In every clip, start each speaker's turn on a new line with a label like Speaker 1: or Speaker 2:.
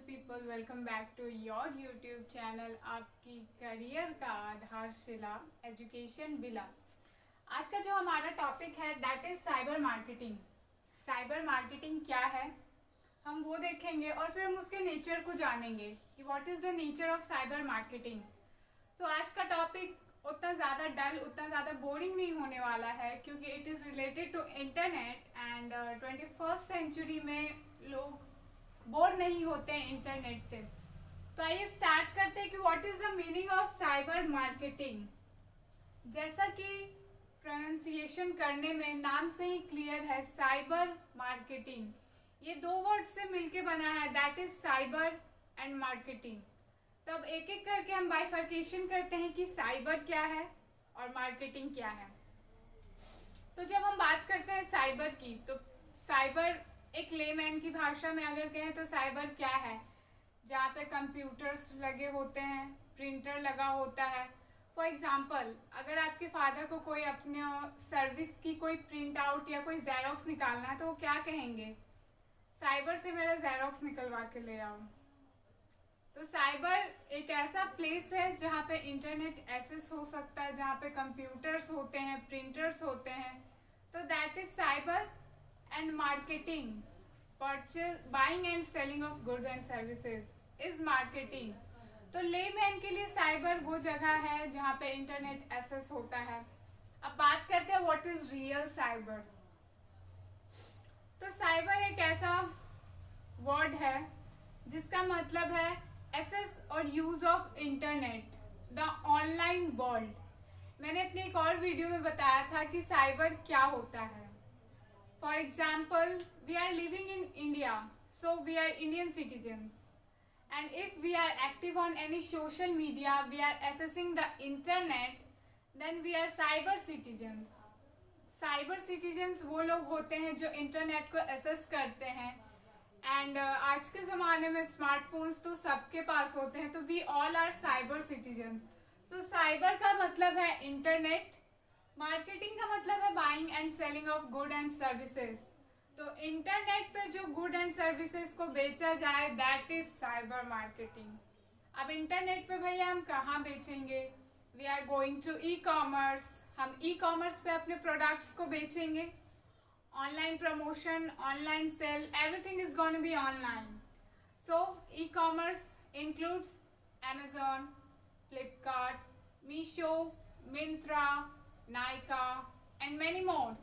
Speaker 1: People, welcome back to your YouTube channel, आपकी career का आधारशिला एजुकेशन बिला। आज का जो हमारा टॉपिक है that is cyber marketing. Cyber marketing क्या है हम वो देखेंगे और फिर हम उसके नेचर को जानेंगे कि what is the nature of cyber marketing. So आज का टॉपिक उतना ज़्यादा डल, उतना ज़्यादा बोरिंग नहीं होने वाला है क्योंकि it is related to internet and 21st century में लोग बोर नहीं होते हैं इंटरनेट से। तो आइए स्टार्ट करते हैं कि what is the meaning of cyber marketing. जैसा कि प्रोनाउंसिएशन करने में नाम से ही क्लियर है, साइबर मार्केटिंग ये दो वर्ड से मिलके बना है, that is cyber and marketing. तब एक एक करके हम बाइफर्केशन करते हैं कि साइबर क्या है और मार्केटिंग क्या है। तो जब हम बात करते हैं साइबर की, तो साइबर एक लेमैन की भाषा में अगर कहें तो साइबर क्या है, जहाँ पे कंप्यूटर्स लगे होते हैं, प्रिंटर लगा होता है। फॉर एग्जांपल, अगर आपके फादर को कोई अपने सर्विस की कोई प्रिंट आउट या कोई जेरोक्स निकालना है तो वो क्या कहेंगे, साइबर से मेरा जेरोक्स निकलवा के ले आओ। तो साइबर एक ऐसा प्लेस है जहाँ पे इंटरनेट एक्सेस हो सकता है, जहाँ पे कंप्यूटर्स होते हैं, प्रिंटर्स होते हैं। तो that is cyber and marketing, purchase buying and selling of goods and services is marketing. तो लेमैन के लिए साइबर वो जगह है जहाँ पे इंटरनेट एक्सेस होता है। अब बात करते हैं व्हाट इज रियल साइबर। तो साइबर एक ऐसा वर्ड है जिसका मतलब है एक्सेस और use of internet, the online world. मैंने अपनी एक और वीडियो में बताया था कि साइबर क्या होता है। For example, we are living in India, so we are Indian citizens, and if we are active on any social media, we are accessing the internet, then we are cyber citizens. Cyber citizens वो लोग होते हैं जो internet को access करते हैं। And आज के ज़माने में स्मार्टफोन्स तो सबके पास होते हैं, तो we all are cyber citizen. So cyber का मतलब है इंटरनेट, मार्केटिंग का मतलब है buying and selling of good and services. तो इंटरनेट पे जो गुड एंड सर्विसेज को बेचा जाए दैट इज साइबर मार्केटिंग। अब इंटरनेट पे भैया हम कहाँ बेचेंगे, we are going to e commerce. हम ई कॉमर्स पे अपने प्रोडक्ट्स को बेचेंगे। Online promotion, online sale, everything is going to B online. So e commerce includes Amazon, Flipkart, Meesho, Myntra, Nykaa and many more.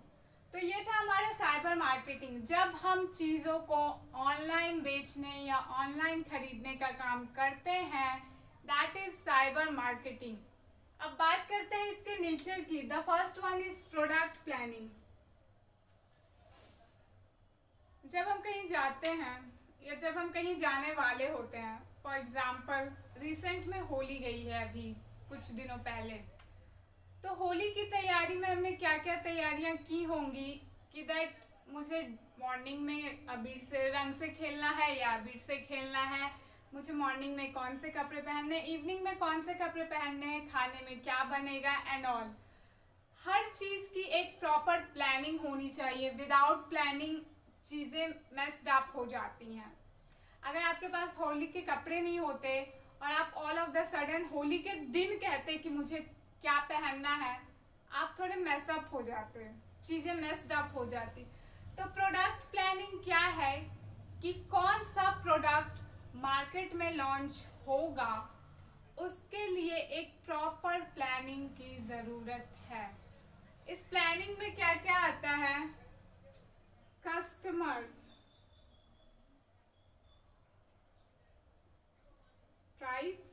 Speaker 1: तो ये था हमारा साइबर मार्केटिंग, जब हम चीज़ों को ऑनलाइन बेचने या ऑनलाइन खरीदने का काम करते हैं, दैट इज साइबर मार्केटिंग। अब बात करते हैं इसके नेचर की। The first one is product planning. जब हम कहीं जाते हैं या जब हम कहीं जाने वाले होते हैं, फॉर एग्जाम्पल रिसेंट में होली गई है अभी कुछ दिनों पहले, तो होली की तैयारी में हमने क्या क्या तैयारियां की होंगी कि दैट मुझे मॉर्निंग में अबीर से रंग से खेलना है या अबीर से खेलना है, मुझे मॉर्निंग में कौन से कपड़े पहनने, इवनिंग में कौन से कपड़े पहनने हैं, खाने में क्या बनेगा एंड ऑल। हर चीज़ की एक प्रॉपर प्लानिंग होनी चाहिए। विदाउट प्लानिंग चीज़ें मेस्ड अप हो जाती हैं। अगर आपके पास होली के कपड़े नहीं होते और आप all of the sudden Holi के दिन कहते कि मुझे क्या पहनना है, आप थोड़े मेसअप हो जाते हैं, चीज़ें मेस्ड अप हो जाती। तो प्रोडक्ट प्लानिंग क्या है कि कौन सा प्रोडक्ट मार्केट में लॉन्च होगा, उसके लिए एक प्रॉपर प्लानिंग की ज़रूरत है। इस प्लानिंग में क्या क्या आता है, customers, price,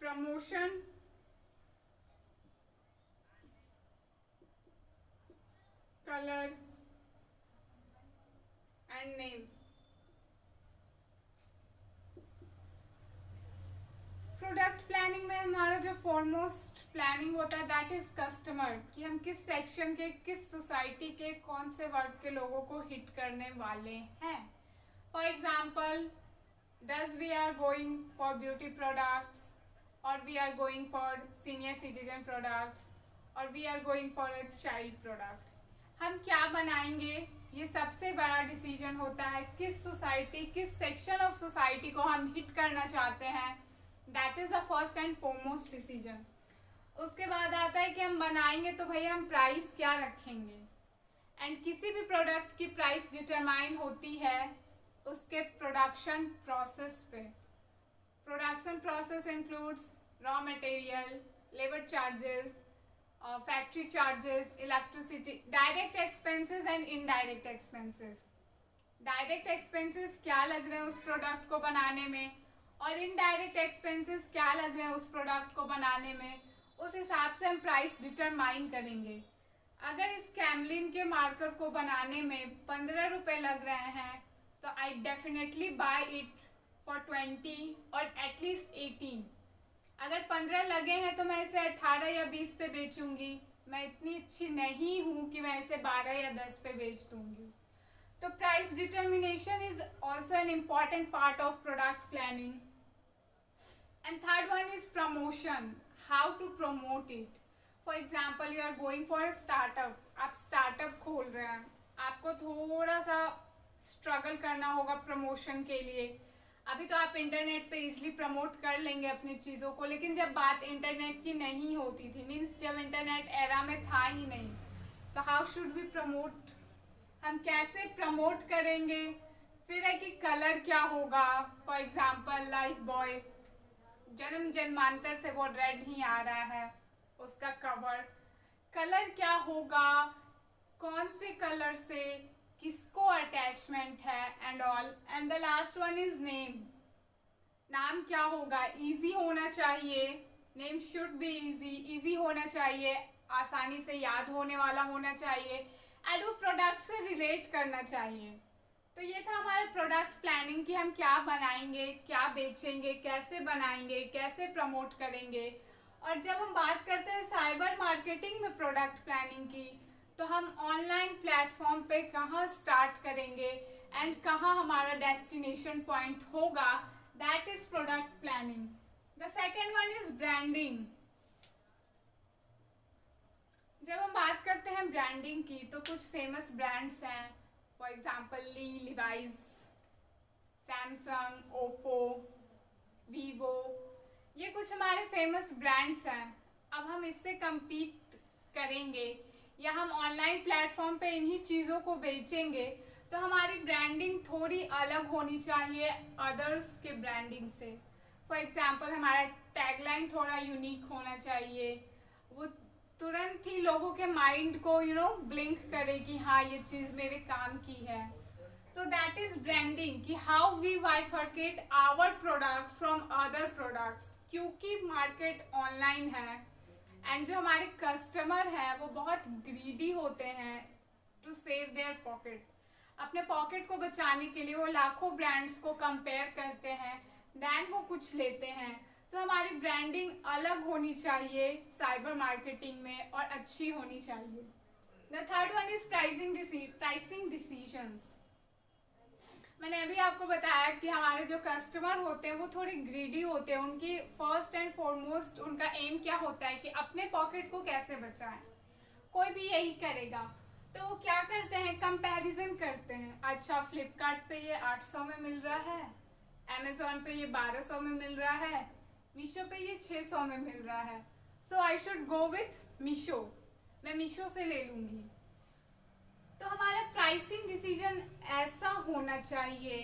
Speaker 1: promotion, colour and name. Product planning में हमारा जो फॉरमोस्ट प्लानिंग होता है दैट इज कस्टमर, कि हम किस सेक्शन के, किस सोसाइटी के, कौन से वर्ग के लोगों को हिट करने वाले हैं। For example, does we are going for beauty products, or we are going for senior citizen products, or we are going for a child product। हम क्या बनाएंगे ये सबसे बड़ा डिसीजन होता है किस सोसाइटी, किस सेक्शन ऑफ सोसाइटी को हम हिट करना चाहते हैं। That is the first and foremost decision. उसके बाद आता है कि हम बनाएंगे तो भैया हम प्राइस क्या रखेंगे। एंड किसी भी प्रोडक्ट की प्राइस डिटरमाइन होती है उसके प्रोडक्शन प्रोसेस पे। Production process includes raw material, labour charges, factory charges, electricity, direct expenses and indirect expenses. Direct expenses क्या लग रहे हैं उस प्रोडक्ट को बनाने में, और इनडायरेक्ट एक्सपेंसेस क्या लग रहे हैं उस प्रोडक्ट को बनाने में, उस हिसाब से हम प्राइस डिटरमाइन करेंगे। अगर इस कैमलिन के मार्कर को बनाने में 15 रुपये लग रहे हैं तो I definitely buy it for 20 और एटलीस्ट 18। अगर 15 लगे हैं तो मैं इसे 18 या 20 पे बेचूंगी। मैं इतनी अच्छी नहीं हूँ कि मैं इसे 12 या 10 पे बेच दूंगी। तो price determination is also an important part of product planning. And third one is promotion, how to promote it. For example you are going for a startup, आप स्टार्टअप खोल रहे हैं, आपको थोड़ा सा स्ट्रगल करना होगा प्रमोशन के लिए। अभी तो आप इंटरनेट पे इजीली प्रमोट कर लेंगे अपनी चीज़ों को, लेकिन जब बात इंटरनेट की नहीं होती थी, मीन्स जब इंटरनेट एरा में था ही नहीं, तो हाउ शुड वी प्रमोट, हम कैसे प्रमोट करेंगे। फिर है कि कलर क्या होगा। फॉर एग्जाम्पल लाइफ बॉय जन्म जन्मांतर से वो रेड ही आ रहा है, उसका कवर कलर क्या होगा, कौन से कलर से किसको अटैचमेंट है and all. And the last one is name, नाम क्या होगा, इजी होना चाहिए, नेम शुड बी इजी होना चाहिए, आसानी से याद होने वाला होना चाहिए, एंड वो प्रोडक्ट से रिलेट करना चाहिए। तो ये था हमारा प्रोडक्ट प्लानिंग कि हम क्या बनाएंगे, क्या बेचेंगे, कैसे बनाएंगे, कैसे प्रमोट करेंगे। और जब हम बात करते हैं साइबर मार्केटिंग में प्रोडक्ट प्लानिंग की, तो हम ऑनलाइन प्लेटफॉर्म पे कहाँ स्टार्ट करेंगे एंड कहाँ हमारा डेस्टिनेशन पॉइंट होगा, that is product planning. The second one is branding. जब हम बात करते हैं ब्रांडिंग की तो कुछ फेमस ब्रांड्स हैं, for example Levi's, Samsung, Oppo, Vivo, ये कुछ हमारे फेमस ब्रांड्स हैं। अब हम इससे compete करेंगे या हम ऑनलाइन प्लेटफॉर्म पे इन्हीं चीज़ों को बेचेंगे, तो हमारी ब्रांडिंग थोड़ी अलग होनी चाहिए अदर्स के ब्रांडिंग से। फॉर एग्जाम्पल हमारा टैगलाइन थोड़ा यूनिक होना चाहिए, वो तुरंत ही लोगों के माइंड को ब्लिंक करे कि हाँ ये चीज़ मेरे काम की है। सो दैट इज ब्रांडिंग, कि how we bifurcate our product from other products. क्योंकि मार्केट ऑनलाइन है एंड जो हमारे कस्टमर हैं वो बहुत ग्रीडी होते हैं टू सेव देयर पॉकेट। अपने पॉकेट को बचाने के लिए वो लाखों ब्रांड्स को कंपेयर करते हैं, देन वो कुछ लेते हैं। तो हमारी ब्रांडिंग अलग होनी चाहिए साइबर मार्केटिंग में और अच्छी होनी चाहिए। The third one is pricing decisions. मैंने अभी आपको बताया कि हमारे जो कस्टमर होते हैं वो थोड़े ग्रीडी होते हैं। उनकी फर्स्ट एंड फॉरमोस्ट उनका एम क्या होता है कि अपने पॉकेट को कैसे बचाएं। कोई भी यही करेगा, तो वो क्या करते हैं, कंपैरिजन करते हैं। अच्छा फ्लिपकार्ट पे ये 800 में मिल रहा है, अमेजोन पे ये 1200 में मिल रहा है, मीशो पे ये 600 में मिल रहा है, so I should go with Meesho, मैं मीशो से ले लूँगी। तो हमारा प्राइसिंग डिसीजन ऐसा होना चाहिए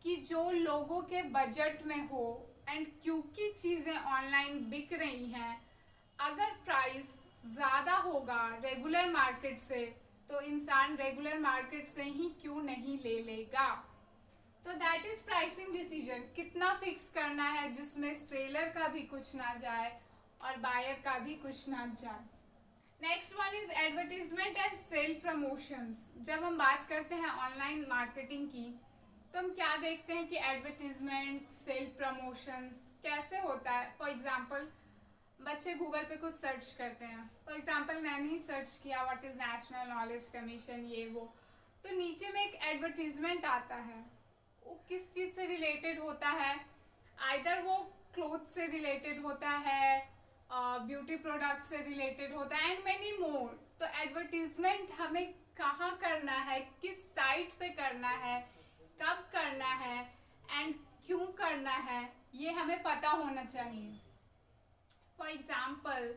Speaker 1: कि जो लोगों के बजट में हो। एंड क्योंकि चीज़ें ऑनलाइन बिक रही हैं, अगर प्राइस ज़्यादा होगा रेगुलर मार्केट से तो इंसान रेगुलर मार्केट से ही क्यों नहीं ले लेगा। तो दैट इज प्राइसिंग डिसीजन, कितना फिक्स करना है जिसमें सेलर का भी कुछ ना जाए और बायर का भी कुछ ना जाए। Next one is advertisement and sale promotions. जब हम बात करते हैं ऑनलाइन मार्केटिंग की तो हम क्या देखते हैं कि एडवर्टीजमेंट, सेल प्रमोशंस कैसे होता है। फॉर एग्जांपल बच्चे गूगल पे कुछ सर्च करते हैं, फॉर एग्जांपल मैंने ही सर्च किया what is national knowledge commission ये वो, तो नीचे में एक एडवर्टीजमेंट आता है। वो किस चीज़ से रिलेटेड होता है, आइदर वो क्लोथ से रिलेटेड होता है, ब्यूटी प्रोडक्ट से रिलेटेड होता है एंड मैनी मोर। तो एडवर्टीजमेंट हमें कहाँ करना है, किस साइट पे करना है, कब करना है एंड क्यों करना है, ये हमें पता होना चाहिए। फॉर एग्जाम्पल,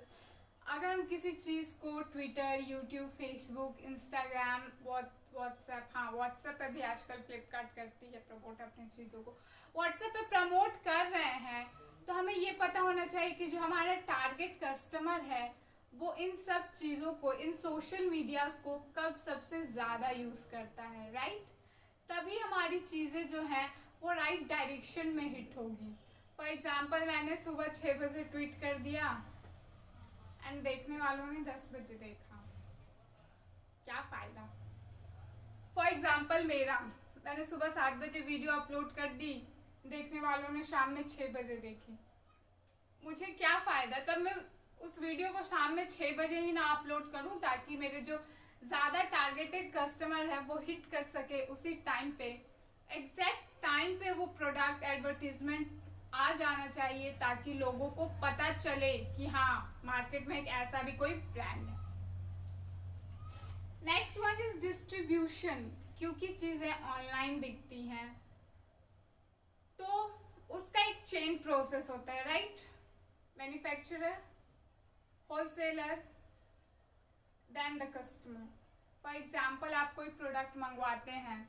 Speaker 1: अगर हम किसी चीज़ को Twitter, YouTube, Facebook, Instagram, WhatsApp, हाँ व्हाट्सएप पे भी आजकल फ्लिपकार्ट करती है प्रमोट अपनी चीज़ों को, व्हाट्सएप पे प्रमोट कर रहे हैं, तो हमें ये पता होना चाहिए कि जो हमारा टारगेट कस्टमर है वो इन सब चीज़ों को, इन सोशल मीडियाज़ को कब सबसे ज़्यादा यूज़ करता है, राइट। तभी हमारी चीज़ें जो हैं वो राइट डायरेक्शन में हिट होगी। फॉर एग्जाम्पल, मैंने सुबह 6 बजे ट्वीट कर दिया एंड देखने वालों ने 10 बजे देखा, क्या फ़ायदा। फॉर एग्जाम्पल, मैंने सुबह 7 बजे वीडियो अपलोड कर दी, देखने वालों ने शाम में 6 बजे देखी, मुझे क्या फ़ायदा। तब मैं उस वीडियो को शाम में 6 बजे ही ना अपलोड करूं ताकि मेरे जो ज़्यादा टारगेटेड कस्टमर है वो हिट कर सके उसी टाइम पे, एग्जैक्ट टाइम पे वो प्रोडक्ट एडवर्टीजमेंट आ जाना चाहिए ताकि लोगों को पता चले कि हाँ मार्केट में एक ऐसा भी कोई ब्रांड है। Next one is distribution. क्योंकि चीज़ें ऑनलाइन दिखती हैं तो उसका एक चेन प्रोसेस होता है, right. Manufacturer, wholesaler, then the customer. For example, आप कोई प्रोडक्ट मंगवाते हैं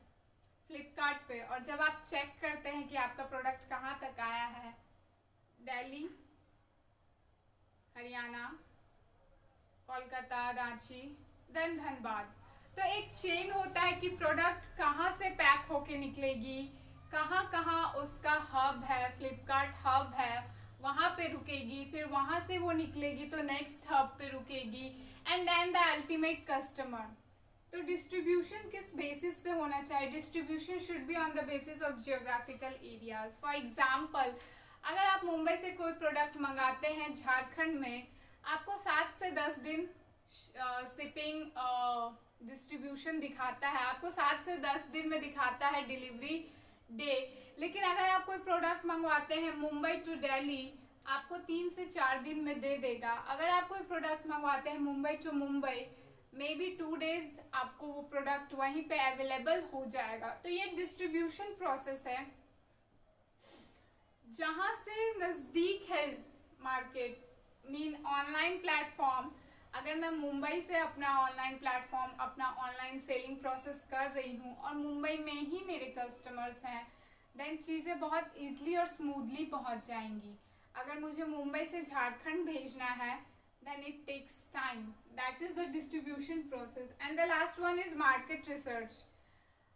Speaker 1: फ्लिपकार्ट पे और जब आप चेक करते हैं कि आपका प्रोडक्ट कहाँ तक आया है, दिल्ली, हरियाणा, कोलकाता, रांची, देन धनबाद, तो एक चेन होता है कि प्रोडक्ट कहाँ से पैक होके निकलेगी, कहाँ कहाँ उसका हब है, फ्लिपकार्ट हब है, वहाँ पे रुकेगी, फिर वहाँ से वो निकलेगी तो नेक्स्ट हब पे रुकेगी and then the ultimate customer. तो डिस्ट्रीब्यूशन किस बेसिस पे होना चाहिए? Distribution should be on the basis of geographical areas. For example, अगर आप मुंबई से कोई प्रोडक्ट मंगाते हैं झारखंड में, आपको 7 से 10 दिन शिपिंग डिस्ट्रीब्यूशन दिखाता है, आपको 7 से 10 दिन में दिखाता है डिलीवरी डे। लेकिन अगर आप कोई प्रोडक्ट मंगवाते हैं मुंबई टू दिल्ली, आपको 3 से 4 दिन में दे देगा। अगर आप कोई प्रोडक्ट मंगवाते हैं Mumbai to Mumbai, maybe 2 days आपको वो प्रोडक्ट वहीं पे अवेलेबल हो जाएगा। तो ये डिस्ट्रीब्यूशन प्रोसेस है। जहाँ से नज़दीक है मार्केट, मीन ऑनलाइन प्लेटफॉर्म, अगर मैं मुंबई से अपना ऑनलाइन प्लेटफॉर्म, अपना ऑनलाइन सेलिंग प्रोसेस कर रही हूँ और मुंबई में ही मेरे कस्टमर्स हैं, देन चीज़ें बहुत ईजिली और स्मूथली पहुँच जाएंगी। अगर मुझे मुंबई से झारखंड भेजना है, then it takes time, that is the distribution process. And the last one is market research.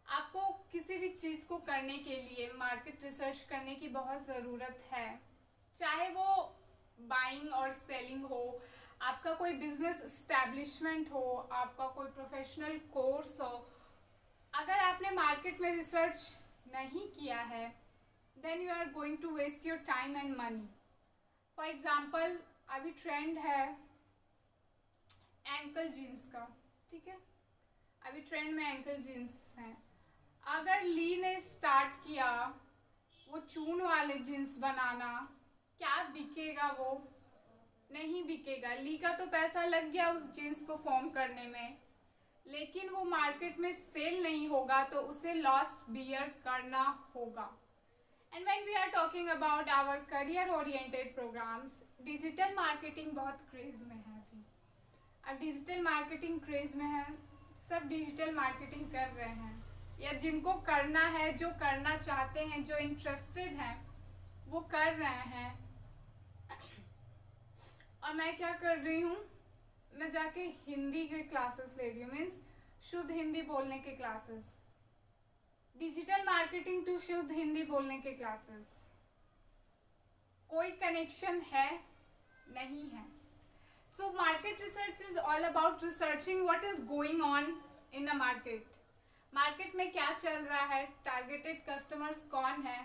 Speaker 1: आपको किसी भी चीज़ को करने के लिए मार्केट रिसर्च करने की बहुत ज़रूरत है, चाहे वो बाइंग और सेलिंग हो, आपका कोई बिजनेस इस्टेब्लिशमेंट हो, आपका कोई प्रोफेशनल कोर्स हो। अगर आपने मार्केट में रिसर्च नहीं किया है, then you are going to waste your time and money. For example, अभी ट्रेंड है एंकल जीन्स का, ठीक है, अभी ट्रेंड में एंकल जीन्स हैं। अगर ली ने स्टार्ट किया वो चून वाले जीन्स बनाना, क्या बिकेगा? वो नहीं बिकेगा। ली का तो पैसा लग गया उस जीन्स को फॉर्म करने में, लेकिन वो मार्केट में सेल नहीं होगा तो उसे लॉस बियर करना होगा। And when we are talking about our career oriented programs, digital marketing बहुत क्रेज में है अभी। अब डिजिटल मार्केटिंग क्रेज में है, सब डिजिटल मार्केटिंग कर रहे हैं, या जिनको करना है, जो करना चाहते हैं, जो इंटरेस्टेड हैं, वो कर रहे हैं। और मैं क्या कर रही हूँ, मैं जाके हिंदी के क्लासेस ले रही हूँ, मीन्स शुद्ध हिंदी बोलने के क्लासेस, डिजिटल मार्केटिंग टू शुद्ध हिंदी बोलने के क्लासेस। कोई कनेक्शन है? नहीं है। So market research is all about researching what is going on in the market. Market में क्या चल रहा है, टारगेटेड कस्टमर्स कौन है,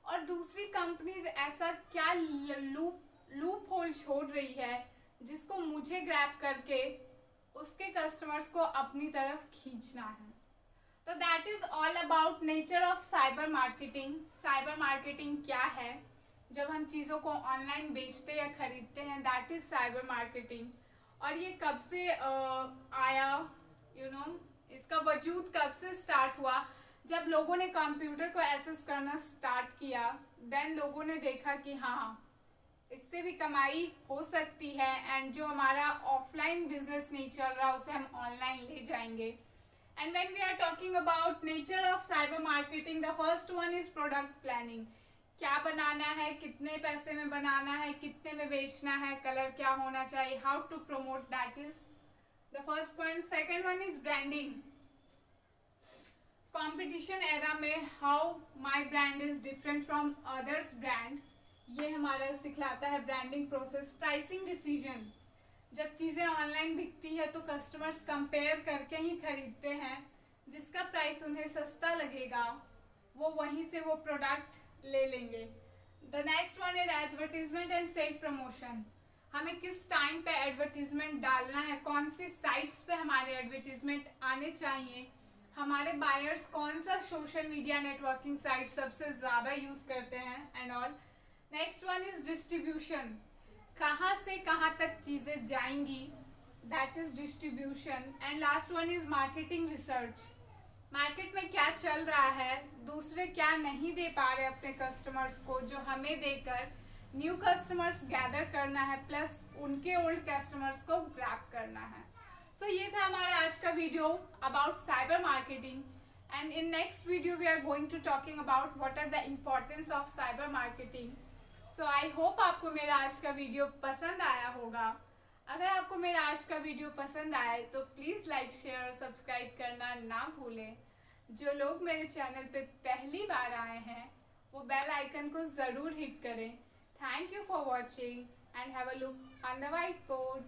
Speaker 1: और दूसरी कंपनीज ऐसा क्या लूप होल छोड़ रही है जिसको मुझे ग्रैब करके उसके कस्टमर्स को अपनी तरफ खींचना है। तो that is all about nature of cyber marketing. Cyber marketing क्या है? जब हम चीज़ों को ऑनलाइन बेचते या खरीदते हैं, दैट इज साइबर मार्केटिंग। और ये कब से आया, इसका वजूद कब से स्टार्ट हुआ? जब लोगों ने कंप्यूटर को एक्सेस करना स्टार्ट किया, देन लोगों ने देखा कि हाँ, इससे भी कमाई हो सकती है, एंड जो हमारा ऑफलाइन बिजनेस नहीं चल रहा उसे हम ऑनलाइन ले जाएंगे. And when we are talking about nature of cyber marketing, the first one is product planning. क्या बनाना है, कितने पैसे में बनाना है, कितने में बेचना है, कलर क्या होना चाहिए, how to promote, that is the first point. Second one is branding. Competition era में how my brand is different from others brand, ये हमारा सिखलाता है ब्रांडिंग प्रोसेस. Pricing decision. जब चीज़ें ऑनलाइन बिकती है तो कस्टमर्स कंपेयर करके ही खरीदते हैं. जिसका प्राइस उन्हें सस्ता लगेगा वो वहीं से वो प्रोडक्ट ले लेंगे. The next one is advertisement and sale promotion. हमें किस टाइम पे एडवर्टीजमेंट डालना है, कौन सी साइट्स पे हमारे एडवर्टीजमेंट आने चाहिए, हमारे बायर्स कौन सा सोशल मीडिया नेटवर्किंग साइट सबसे ज़्यादा यूज़ करते हैं and all. Next one is distribution. कहाँ से कहाँ तक चीज़ें जाएंगी, that is distribution. And last one is marketing research. Market में क्या चल रहा है, दूसरे क्या नहीं दे पा रहे अपने कस्टमर्स को, जो हमें देकर न्यू कस्टमर्स गैदर करना है, प्लस उनके ओल्ड कस्टमर्स को ग्रैब करना है. सो ये था हमारा आज का video about cyber marketing. And in next video we are going to talking about what are the importance of cyber marketing. So I hope आपको मेरा आज का वीडियो पसंद आया होगा. अगर आपको मेरा आज का वीडियो पसंद आए तो प्लीज़ लाइक, शेयर और सब्सक्राइब करना ना भूलें. जो लोग मेरे चैनल पे पहली बार आए हैं वो बेल आइकन को ज़रूर हिट करें. Thank you for watching and have a look on the white board.